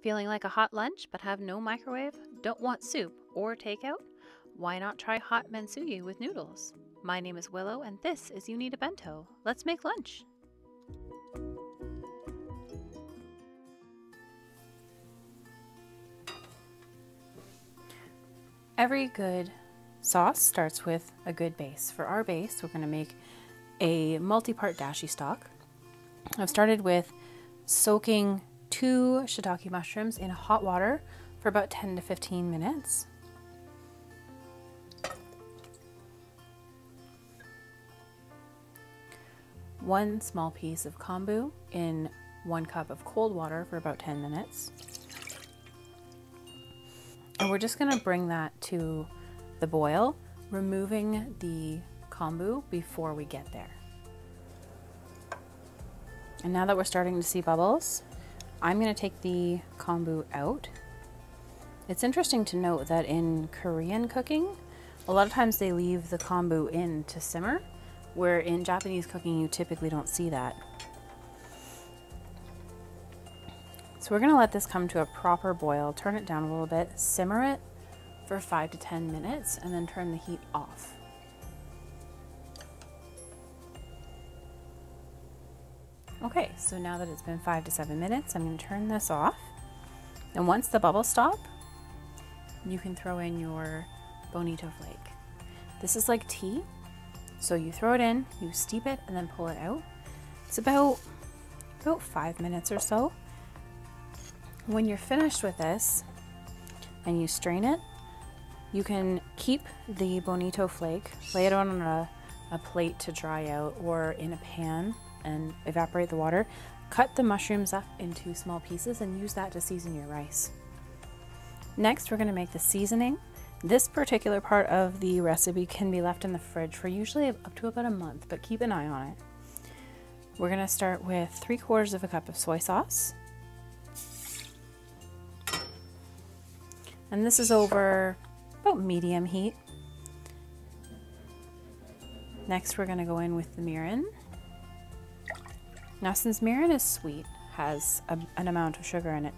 Feeling like a hot lunch but have no microwave? Don't want soup or takeout? Why not try hot Mentsuyu with noodles? My name is Willow and this is You Need a Bento. Let's make lunch! Every good sauce starts with a good base. For our base, we're going to make a multi-part dashi stock. I've started with soaking 2 shiitake mushrooms in hot water for about 10 to 15 minutes. One small piece of kombu in 1 cup of cold water for about 10 minutes. And we're just going to bring that to the boil, removing the kombu before we get there. And now that we're starting to see bubbles, I'm going to take the kombu out. It's interesting to note that in Korean cooking, a lot of times they leave the kombu in to simmer, where in Japanese cooking you typically don't see that. So we're going to let this come to a proper boil, turn it down a little bit, simmer it for 5 to 10 minutes, and then turn the heat off. Okay, so now that it's been 5 to 7 minutes, I'm going to turn this off. And once the bubbles stop, you can throw in your bonito flake. This is like tea, so you throw it in, you steep it, and then pull it out. It's about 5 minutes or so. When you're finished with this and you strain it, you can keep the bonito flake, lay it on a plate to dry out, or in a pan and evaporate the water. Cut the mushrooms up into small pieces and use that to season your rice. Next, we're going to make the seasoning. This particular part of the recipe can be left in the fridge for usually up to about a month, but keep an eye on it. We're going to start with 3/4 of a cup of soy sauce. And this is over about medium heat. Next, we're going to go in with the mirin. Now, since mirin is sweet, has an amount of sugar in it,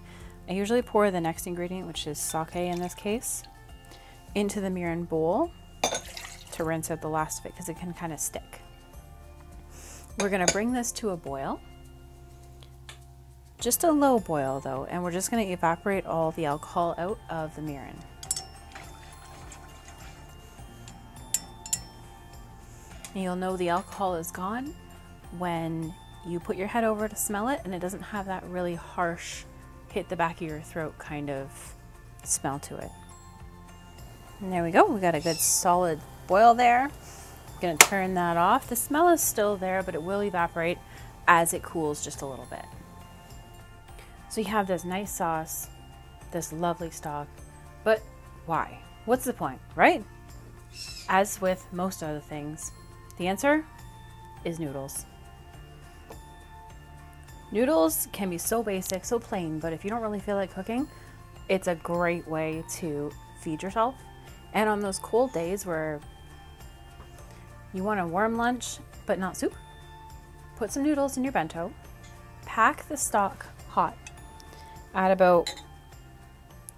I usually pour the next ingredient, which is sake in this case, into the mirin bowl to rinse out the last of it because it can kind of stick. We're going to bring this to a boil. Just a low boil though, and we're just going to evaporate all the alcohol out of the mirin. And you'll know the alcohol is gone when you put your head over to smell it and it doesn't have that really harsh, hit the back of your throat kind of smell to it. And there we go, we got a good solid boil there. I'm going to turn that off. The smell is still there, but it will evaporate as it cools just a little bit. So you have this nice sauce, this lovely stock, but why? What's the point, right? As with most other things, the answer is noodles. Noodles can be so basic, so plain, but if you don't really feel like cooking, it's a great way to feed yourself. And on those cold days where you want a warm lunch, but not soup, put some noodles in your bento, pack the stock hot. Add about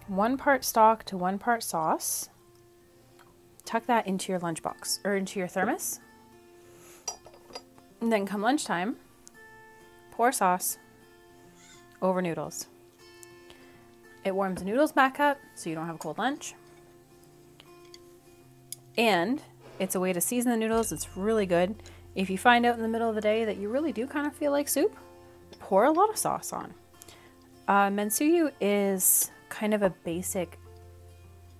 1 part stock to 1 part sauce. Tuck that into your lunchbox or into your thermos. And then come lunchtime, pour sauce over noodles. It warms the noodles back up so you don't have a cold lunch. And it's a way to season the noodles. It's really good. If you find out in the middle of the day that you really do kind of feel like soup, pour a lot of sauce on. Mentsuyu is kind of a basic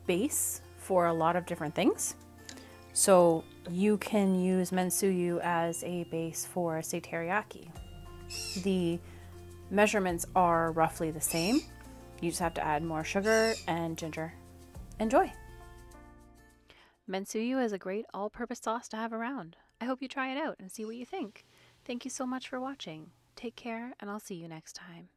base for a lot of different things. So you can use Mentsuyu as a base for say teriyaki. The measurements are roughly the same. You just have to add more sugar and ginger. Enjoy! Mentsuyu is a great all-purpose sauce to have around. I hope you try it out and see what you think. Thank you so much for watching. Take care and I'll see you next time.